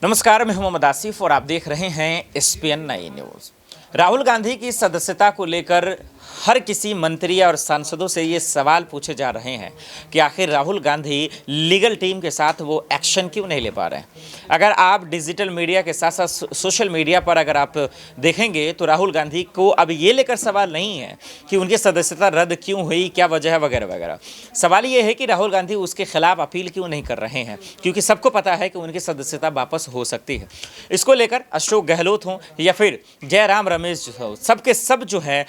नमस्कार, मैं मोहम्मद आसिफ और आप देख रहे हैं SPN नई न्यूज़। राहुल गांधी की सदस्यता को लेकर हर किसी मंत्री और सांसदों से ये सवाल पूछे जा रहे हैं कि आखिर राहुल गांधी लीगल टीम के साथ वो एक्शन क्यों नहीं ले पा रहे हैं। अगर आप डिजिटल मीडिया के साथ साथ सोशल मीडिया पर अगर आप देखेंगे तो राहुल गांधी को अब ये लेकर सवाल नहीं है कि उनकी सदस्यता रद्द क्यों हुई, क्या वजह है वगैरह वगैरह। सवाल ये है कि राहुल गांधी उसके खिलाफ अपील क्यों नहीं कर रहे हैं, क्योंकि सबको पता है कि उनकी सदस्यता वापस हो सकती है। इसको लेकर अशोक गहलोत हों या फिर जयराम रमेश हो, सबके सब जो है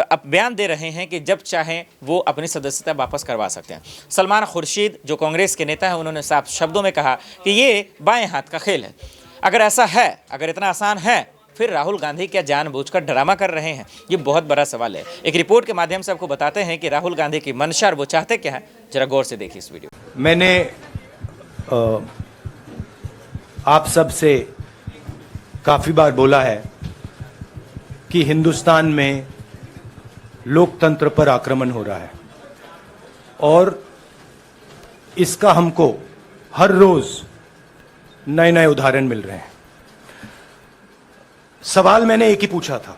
अब बयान दे रहे हैं कि जब चाहें वो अपनी सदस्यता वापस करवा सकते हैं। सलमान खुर्शीद जो कांग्रेस के नेता हैं, उन्होंने साफ शब्दों में कहा कि ये बाएं हाथ का खेल है। अगर ऐसा है, अगर इतना आसान है, फिर राहुल गांधी क्या जानबूझकर ड्रामा कर रहे हैं? ये बहुत बड़ा सवाल है। एक रिपोर्ट के माध्यम से आपको बताते हैं कि राहुल गांधी की मंशा और वो चाहते क्या है। जरा गौर से देखिए इस वीडियो। मैंने आप सब से काफी बार बोला है कि हिंदुस्तान में लोकतंत्र पर आक्रमण हो रहा है और इसका हमको हर रोज नए नए उदाहरण मिल रहे हैं। सवाल मैंने एक ही पूछा था,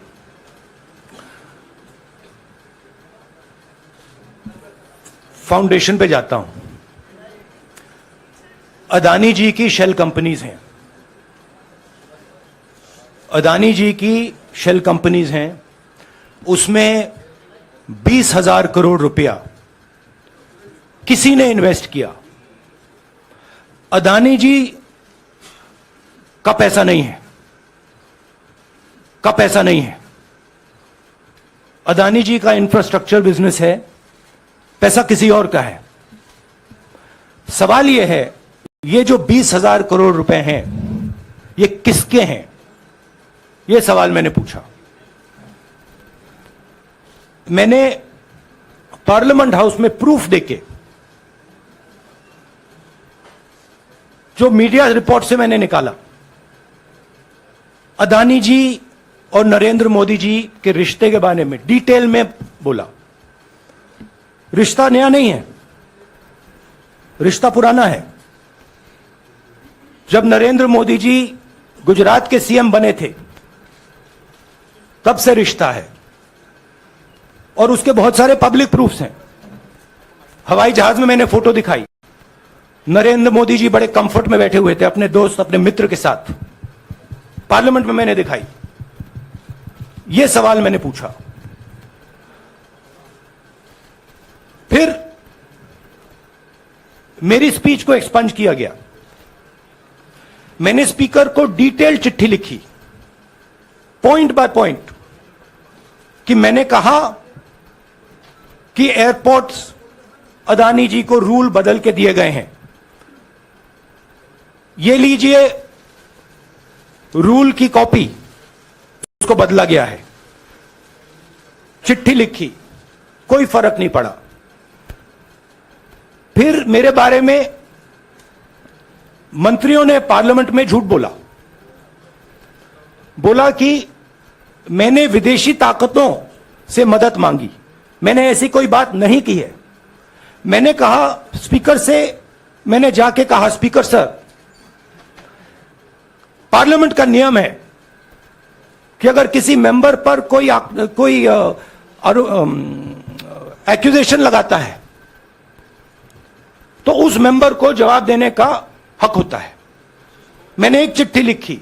फाउंडेशन पे जाता हूं, अदानी जी की शेल कंपनीज हैं, अदानी जी की शेल कंपनीज हैं, उसमें 20,000 करोड़ रुपया किसी ने इन्वेस्ट किया। अदानी जी का पैसा नहीं है, अदानी जी का इंफ्रास्ट्रक्चर बिजनेस है, पैसा किसी और का है। सवाल यह है, ये जो 20,000 करोड़ रुपए हैं, ये किसके हैं? यह सवाल मैंने पूछा। मैंने पार्लियामेंट हाउस में प्रूफ देके, जो मीडिया रिपोर्ट से मैंने निकाला, अदानी जी और नरेंद्र मोदी जी के रिश्ते के बारे में डिटेल में बोला। रिश्ता नया नहीं है, रिश्ता पुराना है। जब नरेंद्र मोदी जी गुजरात के सीएम बने थे, तब से रिश्ता है और उसके बहुत सारे पब्लिक प्रूफ्स हैं। हवाई जहाज में मैंने फोटो दिखाई, नरेंद्र मोदी जी बड़े कंफर्ट में बैठे हुए थे अपने दोस्त, अपने मित्र के साथ। पार्लियामेंट में मैंने दिखाई। यह सवाल मैंने पूछा। फिर मेरी स्पीच को एक्सपंज किया गया। मैंने स्पीकर को डिटेल चिट्ठी लिखी, पॉइंट बाय पॉइंट, कि मैंने कहा कि एयरपोर्ट्स अदानी जी को रूल बदल के दिए गए हैं। ये लीजिए रूल की कॉपी, उसको बदला गया है। चिट्ठी लिखी, कोई फर्क नहीं पड़ा। फिर मेरे बारे में मंत्रियों ने पार्लियामेंट में झूठ बोला कि मैंने विदेशी ताकतों से मदद मांगी। मैंने ऐसी कोई बात नहीं की है। मैंने कहा स्पीकर से, मैंने जाके कहा, स्पीकर सर, पार्लियामेंट का नियम है कि अगर किसी मेंबर पर कोई एक्यूजेशन लगाता है तो उस मेंबर को जवाब देने का हक होता है। मैंने एक चिट्ठी लिखी,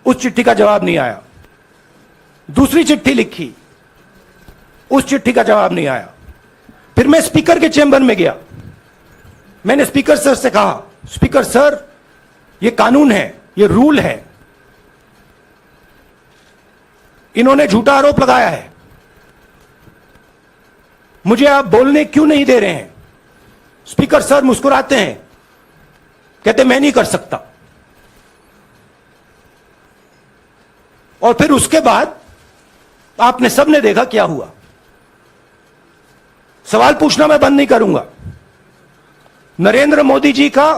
उस चिट्ठी का जवाब नहीं आया। दूसरी चिट्ठी लिखी, उस चिट्ठी का जवाब नहीं आया। फिर मैं स्पीकर के चेंबर में गया। मैंने स्पीकर सर से कहा, स्पीकर सर, यह कानून है, यह रूल है, इन्होंने झूठा आरोप लगाया है, मुझे आप बोलने क्यों नहीं दे रहे हैं? स्पीकर सर मुस्कुराते हैं, कहते मैं नहीं कर सकता। और फिर उसके बाद आपने सबने देखा क्या हुआ। सवाल पूछना मैं बंद नहीं करूंगा। नरेंद्र मोदी जी का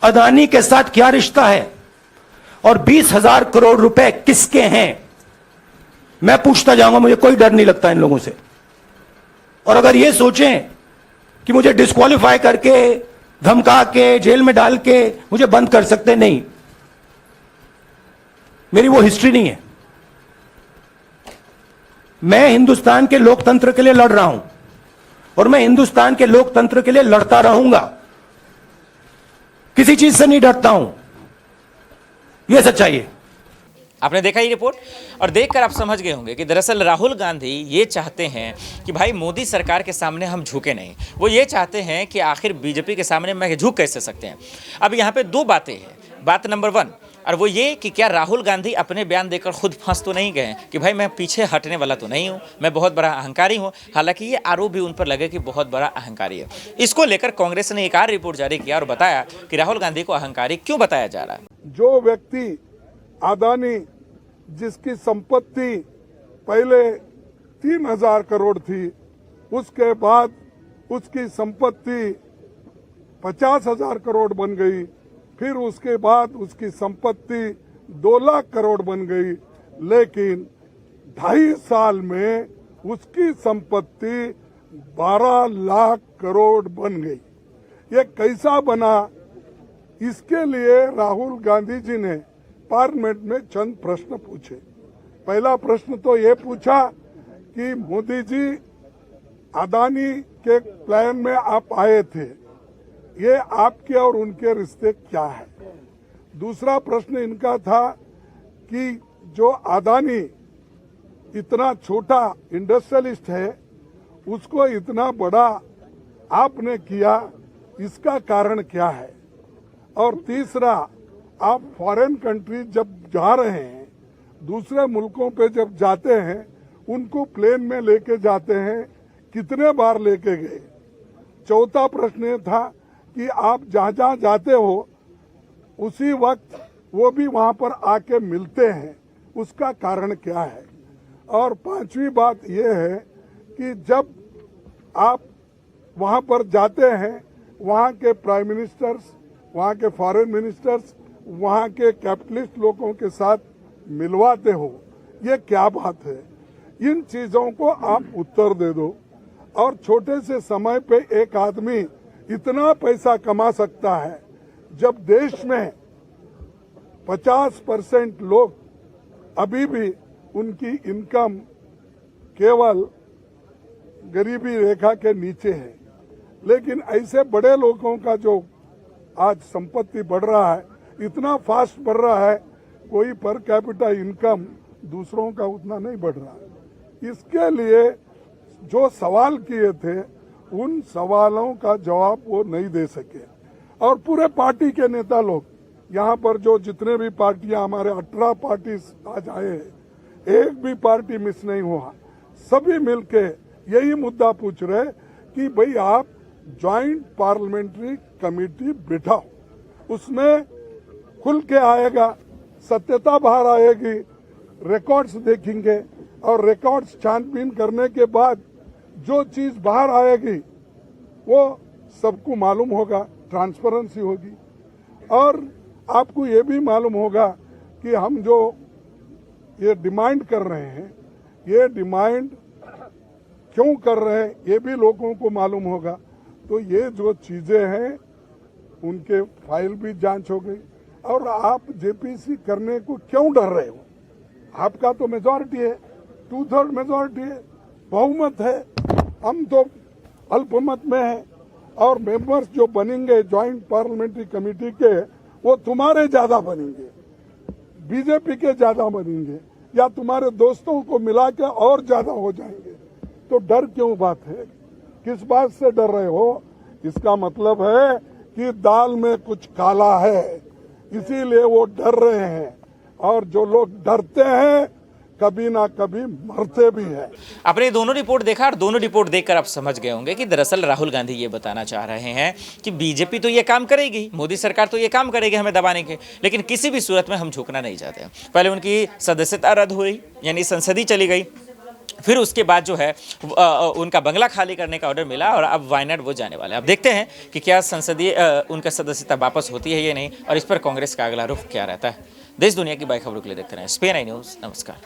अदानी के साथ क्या रिश्ता है और 20,000 करोड़ रुपए किसके हैं, मैं पूछता जाऊंगा। मुझे कोई डर नहीं लगता इन लोगों से। और अगर ये सोचें कि मुझे डिस्क्वालीफाई करके धमका के, जेल में डाल के मुझे बंद कर सकते नहीं। मेरी वो हिस्ट्री नहीं है। मैं हिंदुस्तान के लोकतंत्र के लिए लड़ रहा हूं और मैं हिंदुस्तान के लोकतंत्र के लिए लड़ता रहूंगा। किसी चीज से नहीं डरता हूं। यह सच्चाई है। आपने देखा ये रिपोर्ट और देखकर आप समझ गए होंगे कि दरअसल राहुल गांधी ये चाहते हैं कि भाई मोदी सरकार के सामने हम झुके नहीं। वो ये चाहते हैं कि आखिर बीजेपी के सामने मैं झुक कैसे सकते हैं। अब यहाँ पे दो बातें हैं। बात नंबर 1 और वो ये कि क्या राहुल गांधी अपने बयान देकर खुद फंस तो नहीं गए कि भाई मैं पीछे हटने वाला तो नहीं हूं, मैं बहुत बड़ा अहंकारी हूं। हालांकि ये आरोप भी उन पर लगे कि बहुत बड़ा अहंकारी है। इसको लेकर कांग्रेस ने एक और रिपोर्ट जारी किया और बताया कि राहुल गांधी को अहंकारी क्यों बताया जा रहा है। जो व्यक्ति अदानी, जिसकी संपत्ति पहले 3,000 करोड़ थी, उसके बाद उसकी संपत्ति 50,000 करोड़ बन गई, फिर उसके बाद उसकी संपत्ति 2 लाख करोड़ बन गई, लेकिन 2.5 साल में उसकी संपत्ति 12 लाख करोड़ बन गई। ये कैसा बना? इसके लिए राहुल गांधी जी ने पार्लियामेंट में चंद प्रश्न पूछे। पहला प्रश्न तो ये पूछा कि मोदी जी, अदानी के प्लान में आप आए थे, ये आपके और उनके रिश्ते क्या है? दूसरा प्रश्न इनका था कि जो अदानी इतना छोटा इंडस्ट्रियलिस्ट है, उसको इतना बड़ा आपने किया, इसका कारण क्या है? और तीसरा, आप फॉरेन कंट्री जब जा रहे हैं, दूसरे मुल्कों पे जब जाते हैं, उनको प्लेन में लेके जाते हैं, कितने बार लेके गए? चौथा प्रश्न ये था कि आप जहाँ जहाँ जाते हो उसी वक्त वो भी वहाँ पर आके मिलते हैं, उसका कारण क्या है? और पांचवी बात ये है कि जब आप वहाँ पर जाते हैं, वहाँ के प्राइम मिनिस्टर्स, वहाँ के फॉरेन मिनिस्टर्स, वहाँ के कैपिटलिस्ट लोगों के साथ मिलवाते हो, ये क्या बात है? इन चीजों को आप उत्तर दे दो। और छोटे से समय पे एक आदमी इतना पैसा कमा सकता है, जब देश में 50% लोग अभी भी उनकी इनकम केवल गरीबी रेखा के नीचे है। लेकिन ऐसे बड़े लोगों का जो आज संपत्ति बढ़ रहा है, इतना फास्ट बढ़ रहा है, कोई पर कैपिटा इनकम दूसरों का उतना नहीं बढ़ रहा है। इसके लिए जो सवाल किए थे, उन सवालों का जवाब वो नहीं दे सके। और पूरे पार्टी के नेता लोग, यहाँ पर जो जितने भी पार्टियां, हमारे 18 पार्टी आज आए हैं, एक भी पार्टी मिस नहीं हुआ। सभी मिलके यही मुद्दा पूछ रहे कि भाई आप ज्वाइंट पार्लियामेंट्री कमेटी बिठाओ, उसमें खुल के आएगा, सत्यता बाहर आएगी, रिकॉर्ड्स देखेंगे और रिकॉर्ड्स छानबीन करने के बाद जो चीज बाहर आएगी वो सबको मालूम होगा, ट्रांसपेरेंसी होगी। और आपको ये भी मालूम होगा कि हम जो ये डिमांड कर रहे हैं, ये डिमांड क्यों कर रहे हैं, ये भी लोगों को मालूम होगा। तो ये जो चीजें हैं, उनके फाइल भी जांच हो गई। और आप जेपीसी करने को क्यों डर रहे हो? आपका तो मेजॉरिटी है, 2/3 मेजॉरिटी है, बहुमत है। हम तो अल्पमत में हैं और मेंबर्स जो बनेंगे ज्वाइंट पार्लियामेंट्री कमेटी के, वो तुम्हारे ज्यादा बनेंगे, बीजेपी के ज्यादा बनेंगे, या तुम्हारे दोस्तों को मिला के और ज्यादा हो जाएंगे। तो डर क्यों बात है? किस बात से डर रहे हो? इसका मतलब है कि दाल में कुछ काला है, इसीलिए वो डर रहे हैं। और जो लोग डरते हैं, कभी ना कभी मरते भी हैं। आपने दोनों रिपोर्ट देखा और दोनों रिपोर्ट देखकर आप समझ गए होंगे कि दरअसल राहुल गांधी ये बताना चाह रहे हैं कि बीजेपी तो ये काम करेगी, मोदी सरकार तो ये काम करेगी हमें दबाने के, लेकिन किसी भी सूरत में हम झुकना नहीं चाहते। पहले उनकी सदस्यता रद्द हुई, यानी संसदीय चली गई, फिर उसके बाद जो है उनका बंगला खाली करने का ऑर्डर मिला और अब वायनाड वो जाने वाले। अब देखते हैं कि क्या संसदीय उनका सदस्यता वापस होती है या नहीं, और इस पर कांग्रेस का अगला रुख क्या रहता है। देश दुनिया की बड़ी खबरों के लिए देखते रहें SPN न्यूज़। नमस्कार।